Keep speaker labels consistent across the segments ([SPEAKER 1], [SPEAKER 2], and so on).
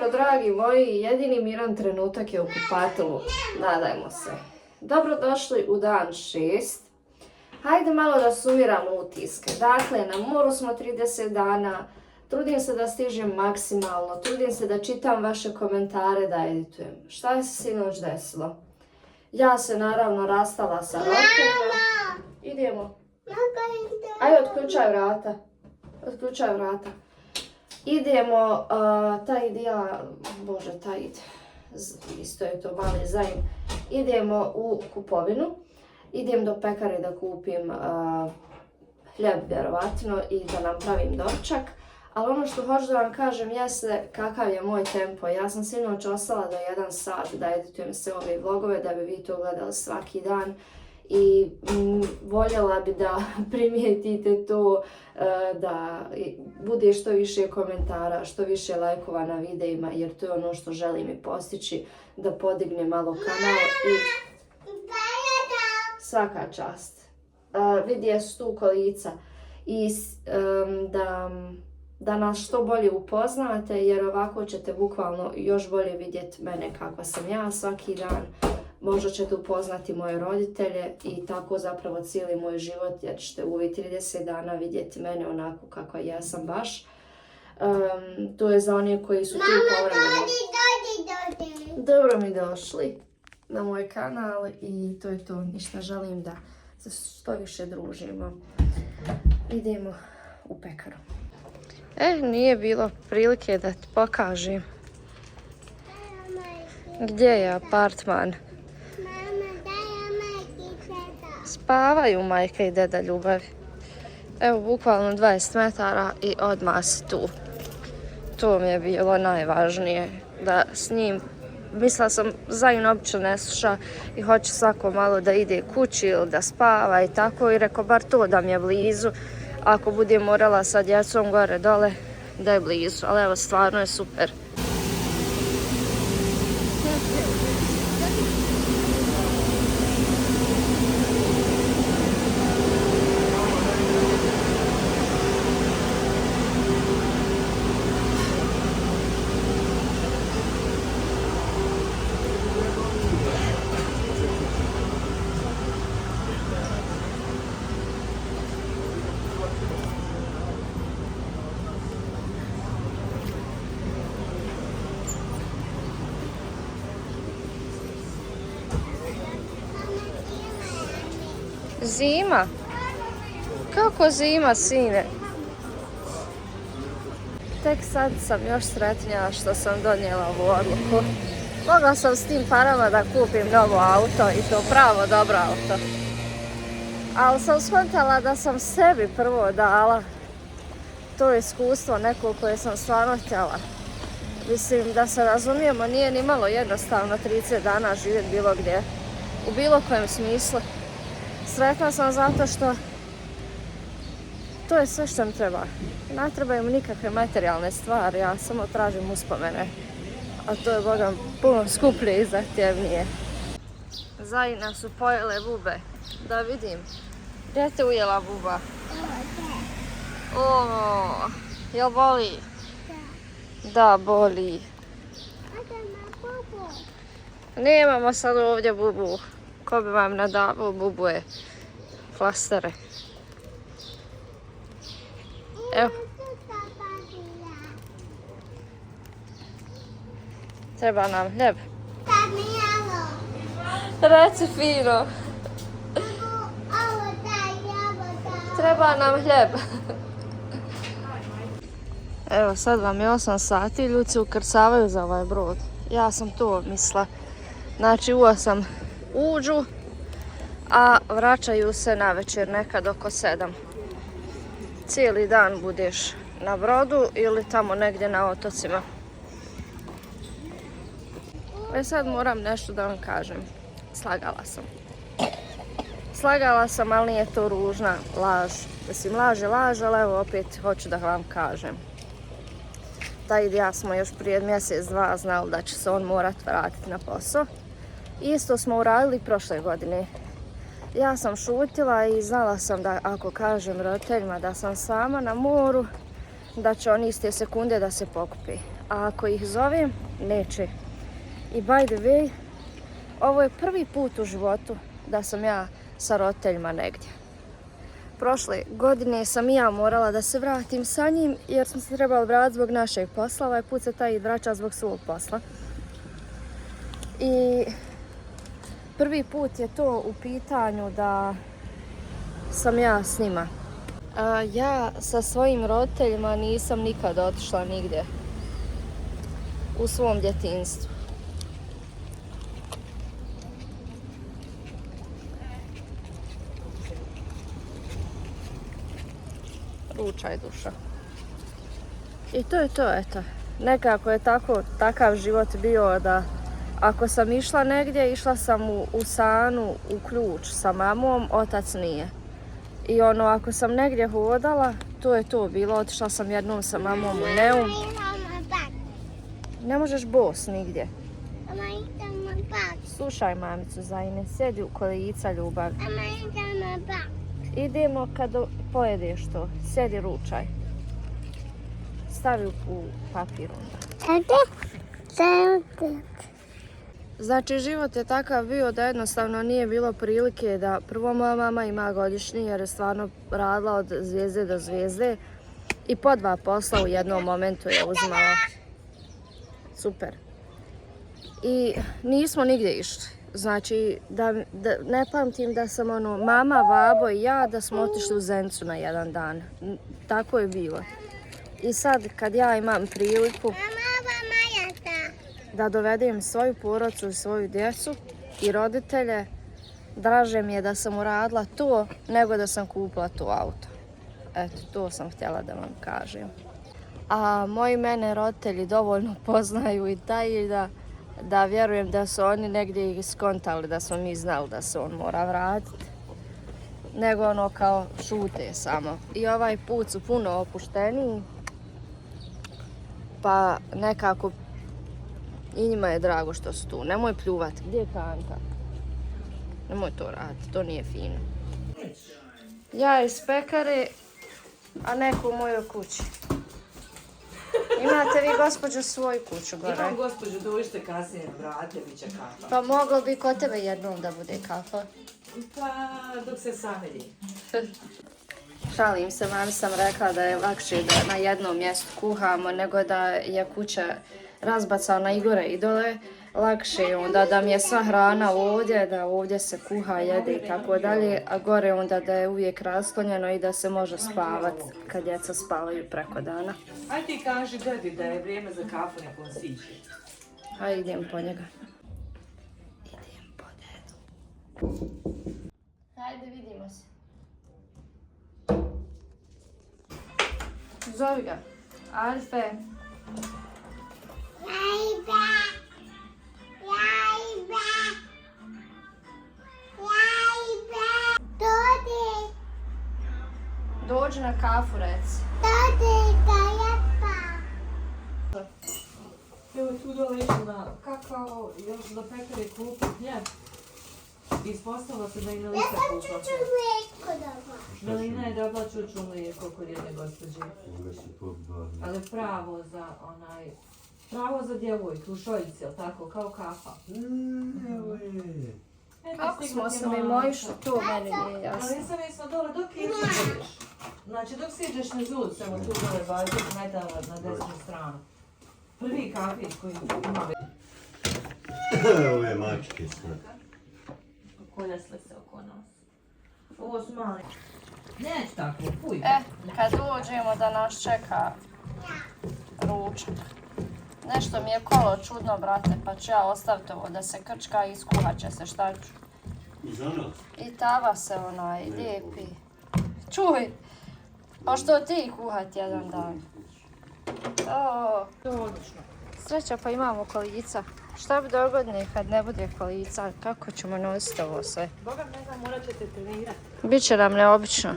[SPEAKER 1] jutro, dragi moji. Jedini miran trenutak je u kupatilu. Nadajmo se. Dobrodošli u dan 6. Hajde malo da sumiramo utiske. Dakle, na moru smo 30 dana. Trudim se da stižem maksimalno. Trudim se da čitam vaše komentare, da editujem. Šta je se sinoć desilo? Ja se naravno rastala sa roditeljima. Idemo. Ajde, otključaj vrata. Otključaj vrata. Idemo, Tajd, isto je to mali zajm. Idemo u kupovinu. Idem do pekare da kupim hljeb, vjerovatno, i da napravim doručak. Ali ono što hoću da vam kažem jeste kakav je moj tempo. Ja sam sinoć ostala do 1 sat da editujem sve ove vlogove, da bi vi to gledali svaki dan. I voljela bi da primijetite to, da bude što više komentara, što više lajkova na videima, jer to je ono što želim i postići, da podigne malo kanal i svaka čast. Vidje su tu kolica i da nas što bolje upoznate, jer ovako ćete bukvalno još bolje vidjeti mene kakva sam ja svaki dan. Možda ćete upoznati moje roditelje i tako zapravo cijeli moj život, jer ćete u ovih 30 dana vidjeti mene onako kakva ja sam baš. To je za one koji su tu povremeno. Dobro mi došli na moj kanal i to je to. Ništa, želim da se što više družimo. Idemo u pekaru. Nije bilo prilike da ti pokažem gdje je apartman. Spavaju majka i deda Ljubavi. Evo, bukvalno 20 metara i odmah si tu. To mi je bilo najvažnije, da s njim, mislila sam Zajin obično ne sluša i hoće svako malo da ide kući ili da spava i tako, i rekao bar to da mi je blizu. Ako budem morala sa djecom gore dole, da je blizu, ali evo, stvarno je super. Zima? Kako zima, sine? Tek sad sam još sretnija što sam donijela ovu odluku. Mogla sam s tim parama da kupim novo auto, i to pravo dobro auto. Ali sam shvatila da sam sebi prvo dala to iskustvo neko koje sam stvarno htjela. Mislim, da se razumijemo, nije ni malo jednostavno 30 dana živjeti bilo gdje, u bilo kojem smislu. Sretna sam zato što to je sve što mi treba. Ne trebaju mi nikakve materijalne stvari, ja samo tražim uspomene. A to je, bogam, puno skuplje i zahtjevnije. Zajina su pojele bube. Da vidim. Gdje te ujela buba? O, jel boli? Da, boli. Nemamo sad ovdje bubu. Ko bi vam nadavao bubuje, flastere. Evo. Treba nam hljeb. Reci fino. Treba nam hljeb. Evo, sad vam je 8 sati, ljudi se ukrcavaju za ovaj brod. Ja sam to mislila. Znači, u 8 uđu, a vraćaju se navečer nekad oko 7. Cijeli dan budeš na brodu ili tamo negdje na otocima. Sad moram nešto da vam kažem. Slagala sam, ali nije to ružna laž. Mislim, laž je laž, ali evo opet hoću da vam kažem. Tajd i ja smo još prije mjesec, 2 znali da će se on morati vratiti na posao. Isto smo uradili prošle godine. Ja sam šutila i znala sam da ako kažem roditeljima da sam sama na moru, da će on iste sekunde da se pokupi. a ako ih zovem, neće. I by the way, ovo je prvi put u životu da sam ja sa roditeljima negdje. Prošle godine sam i ja morala da se vratim sa njim jer smo se trebali vratiti zbog našeg posla. Ovaj put se taj vraća zbog svog posla. I prvi put je to u pitanju da sam ja s njima. Ja sa svojim roditeljima nisam nikad otišla nigdje u svom djetinjstvu. Ručaj duša. I to je to, eto. Nekako je takav život bio da ako sam išla negdje, išla sam u Sanu, u Ključ sa mamom, otac nije. I ako sam negdje hodala, to je to bilo. Otišla sam jednom sa mamom u Neum. Ne možeš bos nigdje. Slušaj mamicu Zajne, sjedi u kolica ljubav. Idemo kad pojedeš to. Sjedi, ručaj. Stavi u papir onda. Znači, život je takav bio da jednostavno nije bilo prilike da prvo moja mama ima godišnji jer je stvarno radila od zvijezde do zvijezde i po 2 posla u jednom momentu je uzimala. Super. I nismo nigdje išli. Znači, da ne pamtim da sam mama, babo i ja da smo otišli u Zenicu na jedan dan. Tako je bilo. I sad kad ja imam priliku da dovedem svoju porodcu i svoju djecu i roditelje, draže mi je da sam uradila to nego da sam kupila to auto. Eto, to sam htjela da vam kažem. A moji mene roditelji dovoljno poznaju i taj da vjerujem da su oni negdje iskontali da smo mi znali da se on mora vratiti. Nego kao šute samo. I ovaj put su puno opušteniji. Pa nekako i njima je drago što su tu. Nemoj pljuvati. Gdje je kanta? Nemoj to raditi, to nije fino. Ja iz pekare, a neko u mojoj kući. Imate vi, gospođo, svoju kuću gore?
[SPEAKER 2] Imam, gospođo, dođite kasnije, vrate, bit će kafa.
[SPEAKER 1] Pa moglo bi kod tebe jednom da bude kafa.
[SPEAKER 2] Pa, dok se samedi.
[SPEAKER 1] Šalim se, mami sam rekla da je lakše da na jednom mjestu kuhamo nego da je kuća razbacana i gore i dole. Lakše je onda da mi je sva hrana ovdje, da ovdje se kuha, jede i tako dalje, a gore onda da je uvijek rasklonjeno i da se može spavati kad djeca spavaju preko dana.
[SPEAKER 2] Aj ti kaži dedi da je vrijeme za kafu nakon sići.
[SPEAKER 1] Aj, idem po njega. Idem po dedu. Hajde, vidimo se. Zovi ga. Alfe.
[SPEAKER 3] Jajba. Dođi.
[SPEAKER 1] Dođi na kafu, reci.
[SPEAKER 3] Dođi, kajapa.
[SPEAKER 2] Evo tu dole išla na kakao, još do pekare kupit hljeb. Ispostavila se da i Melisa kupila hljeb.
[SPEAKER 3] Mlijeko dobro.
[SPEAKER 2] Melina je dobila čuču mlijeko kod jedne gospođe. Ali pravo za djevojku, u šoljici, jel tako, kao kafa.
[SPEAKER 1] Kako smo se mi moji što to meni nije jasno.
[SPEAKER 2] Ali nisam jesmo dole, dok ideš. Znači, dok siđeš na zud, samo tu dole 20 metara na desnu stranu. Prvi kafić koji ima
[SPEAKER 4] Ove mačke sad.
[SPEAKER 2] koljasle se oko nas. Ovo su mali. Neće tako, puj.
[SPEAKER 1] Kad dođemo da nas čeka ručak. Nešto mi je kolo čudno, brate, pa ću ja ostaviti ovo da se krčka i iskuhat će se, šta ću. I tava se lijepi. Čuj, a što ti kuhat jedan dan?
[SPEAKER 2] To je odlično.
[SPEAKER 1] Sreća pa imamo kolica. Šta bi dogodne kad ne bude kolica? Kako ćemo nositi ovo sve?
[SPEAKER 2] Boga ne znam, morat ćete trenirati.
[SPEAKER 1] Biće nam neobično.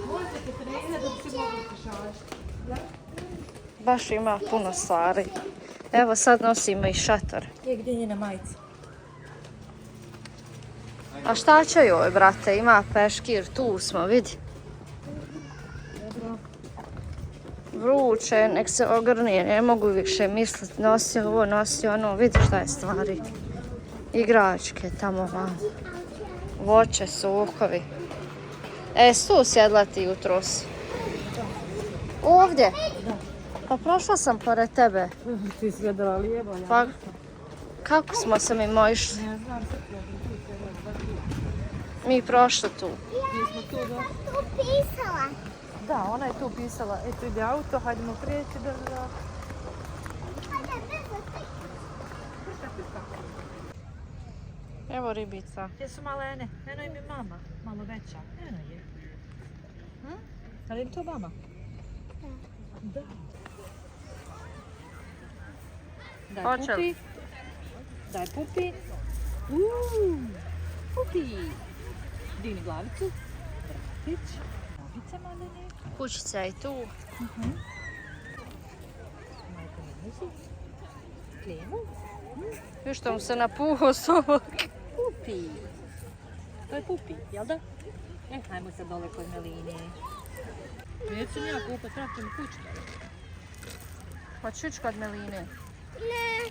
[SPEAKER 2] Morat ćete trenirati dok si mogu kišačiti.
[SPEAKER 1] Baš ima puno stvari. Evo sad nosimo i šator.
[SPEAKER 2] Gdje je njena majica?
[SPEAKER 1] A šta će joj, brate? Ima peškir, tu smo, vidi.
[SPEAKER 2] Dobro.
[SPEAKER 1] vruće, nek se ogrnije, ne mogu više misliti, nosi ovo, nosi ono, vidi šta je stvari. Igračke tamo vam, voće, sokovi. Tu sjedla ti jutros? Ovdje? Pa prošla sam pored tebe.
[SPEAKER 2] Ti si gledala lijevo, ja.
[SPEAKER 1] Pa kako smo se mimo išli?
[SPEAKER 2] Ne znam,
[SPEAKER 1] Mi prošli tu.
[SPEAKER 2] mi smo tu do...
[SPEAKER 3] Tu pisala.
[SPEAKER 2] Da, ona je tu pisala, eto ide auto, hajdemo prijeći da...
[SPEAKER 1] Evo ribica.
[SPEAKER 2] Gdje su malene? Eno im je mama, malo veća. Eno je. Ali je to mama? Da. Daj
[SPEAKER 1] Hoće li?
[SPEAKER 2] pupi. Daj pupi. Pupi. Digni glavicu. Vratić. Glavice malene.
[SPEAKER 1] Kućica je tu.
[SPEAKER 2] Majka mi nosi. Lijevo.
[SPEAKER 1] Viš što mu se napuhao sobak.
[SPEAKER 2] Pupi. To je pupi, jel da? Hajmo sad dole kod Meline. Neću ja kupat, traćem kuću.
[SPEAKER 1] Hoću ići kod Meline.
[SPEAKER 3] Ne.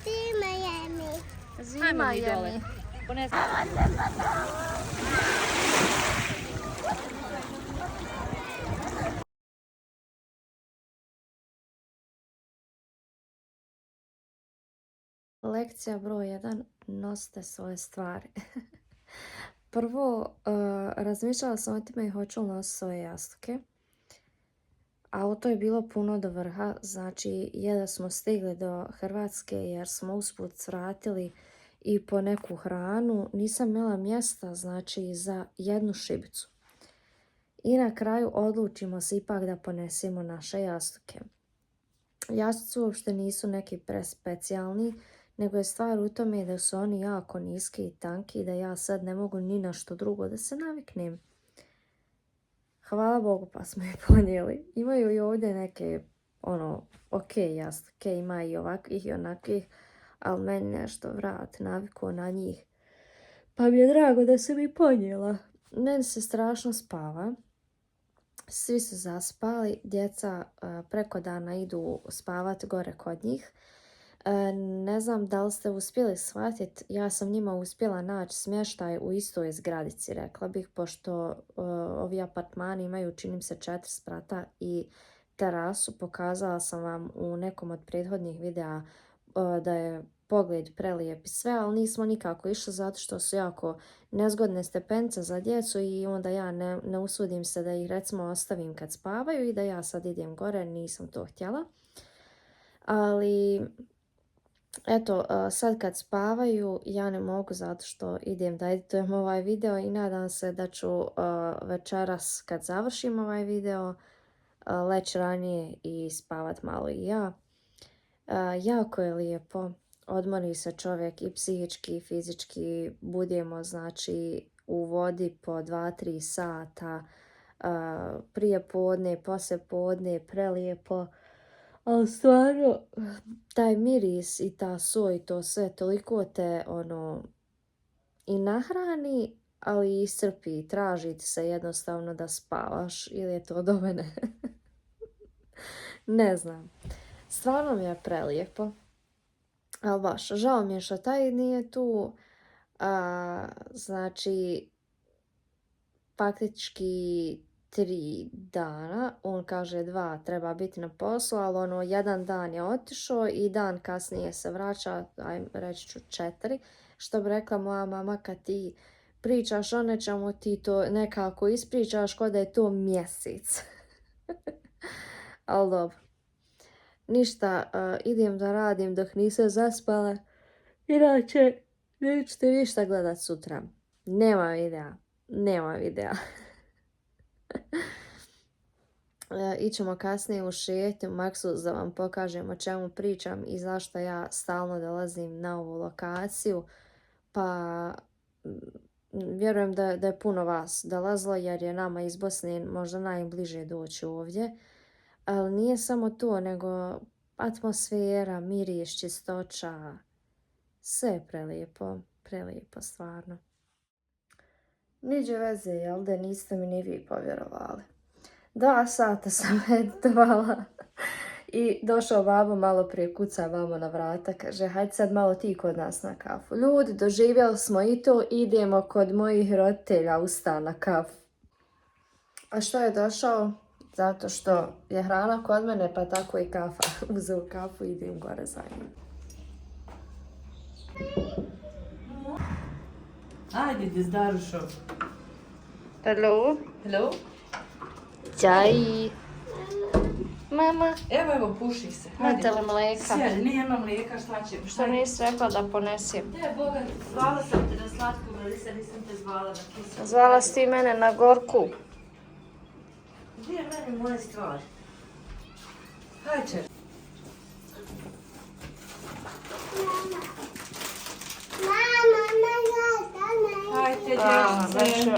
[SPEAKER 3] Zima je mi.
[SPEAKER 1] Zima
[SPEAKER 2] mi
[SPEAKER 1] je
[SPEAKER 2] dole.
[SPEAKER 1] mi.
[SPEAKER 2] Ponesi.
[SPEAKER 1] Lekcija broj 1. Nosite svoje stvari. Prvo, razmišljala sam o time hoću li nositi svoje jastuke. Auto je bilo puno do vrha, znači jedva smo stigli do Hrvatske jer smo usput svratili i po neku hranu. Nisam imala mjesta, znači za jednu šibicu. I na kraju odlučimo se ipak da ponesemo naše jastuke. Jastuci uopšte nisu neki prespecijalni, nego je stvar u tome da su oni jako niski i tanki i da ja sad ne mogu ni na što drugo da se naviknem. Hvala Bogu pa smo je ponijeli. Imaju i ovdje neke, ok jastuke, ima i ovakvih i onakvih, ali meni nešto vrat naviko na njih. Pa mi je drago da sam ih ponijela. Meni se strašno spava. Svi su zaspali, djeca preko dana idu spavati gore kod njih. Ne znam da li ste uspjeli shvatiti, ja sam njima uspjela naći smještaj u istoj zgradici, rekla bih, pošto ovi apartmani imaju, čini mi se, 4 sprata i terasu. Pokazala sam vam u nekom od prethodnih videa da je pogled prelijep i sve, ali nismo nikako išli zato što su jako nezgodne stepenice za djecu i onda ja ne usudim se da ih recimo ostavim kad spavaju i da ja sad idem gore, nisam to htjela. Ali eto, sad kad spavaju ja ne mogu zato što idem da editujem ovaj video i nadam se da ću večeras kad završim ovaj video leći ranije i spavat malo i ja. Jako je lijepo, odmori se čovjek i psihički i fizički, budemo znači u vodi po 2-3 sata, prije podne, poslije podne, prelijepo. Ali stvarno, taj miris i ta so i to sve toliko te i nahrani, ali i iscrpi. Traži ti se jednostavno da spavaš ili je to do mene. Ne znam. Stvarno mi je prelijepo. Ali baš, žao mi je što taj nije tu. Znači, faktički 3 dana, on kaže 2 treba biti na poslu, ali jedan dan je otišao i dan kasnije se vraća, reći ću 4, što bi rekla moja mama, kad ti pričaš o nečemu, ti to nekako ispričaš kao da je to mjesec. Ali dobro. Ništa, idem da radim dok nisam zaspala, inače nećete ništa gledat sutra. Nema videa. Ićemo kasnije u šetnju Maksus da vam pokažem o čemu pričam i zašto ja stalno dolazim na ovu lokaciju. Pa vjerujem da je puno vas dolazilo jer je nama iz Bosne možda najbliže doći ovdje. Ali nije samo to, nego atmosfera, miris, čistoća, sve je prelijepo stvarno. Niđe veze, jel da niste mi ni vi povjerovali. 2 sata sam meditovala. I došao babo malo prije, kuca vamo na vrata, kaže hajde sad malo ti kod nas na kafu. Ljudi, doživjeli smo i to, idemo kod mojih roditelja u stan na kafu. A što je došao? Zato što je hrana kod mene, pa tako i kafa. Uzeo kafu i idem gore za njim.
[SPEAKER 2] Ajde, Dizdarušo.
[SPEAKER 1] Hello?
[SPEAKER 2] Hello?
[SPEAKER 1] Čaj. Mama,
[SPEAKER 2] Evo, puši se.
[SPEAKER 1] imate li mlijeka?
[SPEAKER 2] Sjedi, nema mlijeka, šta će?
[SPEAKER 1] Što nisi rekla da ponesem?
[SPEAKER 2] Ne, Boga, zvala sam te na slatku, ali se nisam te zvala na kiselu.
[SPEAKER 1] Zvala si ti mene na gorku.
[SPEAKER 2] Gdje je meni moje stvari? Hajde. Hajde, dječice.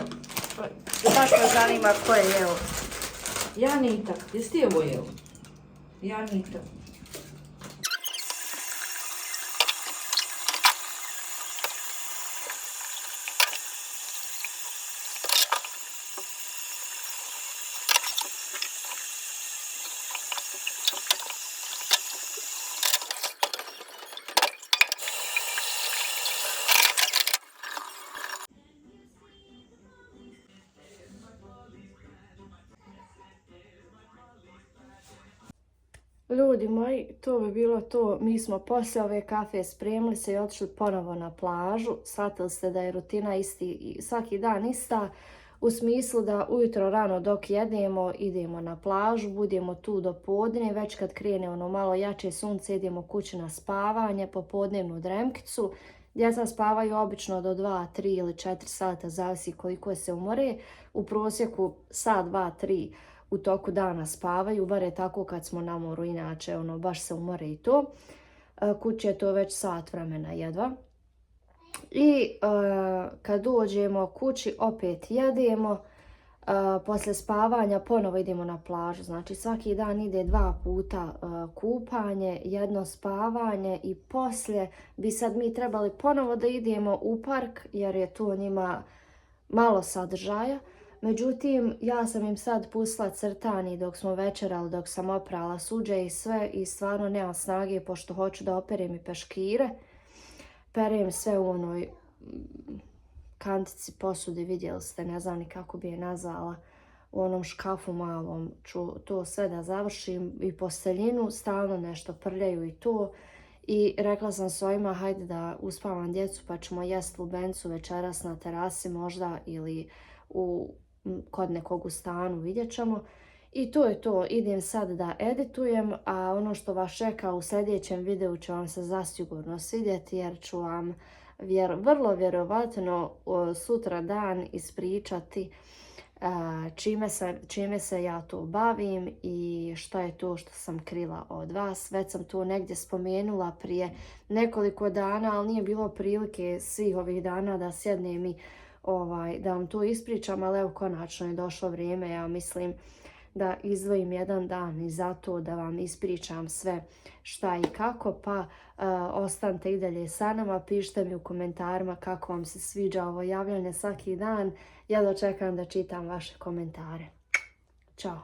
[SPEAKER 1] Baš me zanima ko je jeo.
[SPEAKER 2] Janita, jesi ti ovo jeo? Janita.
[SPEAKER 1] Ljudi moji, to bi bilo to. Mi smo poslije ove kafe spremili se i otišli ponovo na plažu. Shvatili ste da je rutina isti, svaki dan ista. U smislu da ujutro rano dok jedemo, idemo na plažu, budemo tu do podne. Već kad krene ono malo jače sunce, idemo kući na spavanje, popodnevnu dremkicu. Djeca spavaju obično do 2, 3 ili 4 sata, zavisi koliko se umore. U prosjeku sat, 2, 3 u toku dana spavaju, bar je tako kad smo na moru, inače ono, baš se umore i to. Kući je to već sat vremena jedva. I kad dođemo kući opet jedemo, poslije spavanja ponovo idemo na plažu. Znači svaki dan ide 2 puta kupanje, 1 spavanje i poslije bi sad mi trebali ponovo da idemo u park jer je tu njima malo sadržaja. Međutim, ja sam im sad pustila crtani dok smo večerali, dok sam oprala suđe i sve i stvarno nemam snage pošto hoću da operem i peškire. Perem sve u onoj kantici posudi, vidjeli ste, ne znam ni kako bi je nazvala, u onom škafu malom ću to sve da završim i posteljinu, stalno nešto prljaju i to. I rekla sam svojima hajde da uspavam djecu pa ćemo jesti lubencu večeras na terasi možda ili kod nekog u stanu, vidjet ćemo. I to je to, idem sad da editujem, a ono što vas čeka u sljedećem videu će vam se zasigurno svidjeti jer ću vam vrlo vjerovatno sutra dan ispričati čime se ja to bavim i što je to što sam krila od vas. Već sam to negdje spomenula prije nekoliko dana, ali nije bilo prilike svih ovih dana da sjednem i da vam to ispričam, ali evo konačno je došlo vrijeme, ja mislim da izdvojim jedan dan i zato da vam ispričam sve šta i kako, pa ostanite i dalje sa nama, pišite mi u komentarima kako vam se sviđa ovo javljanje svaki dan, ja dočekam da čitam vaše komentare. Ćao!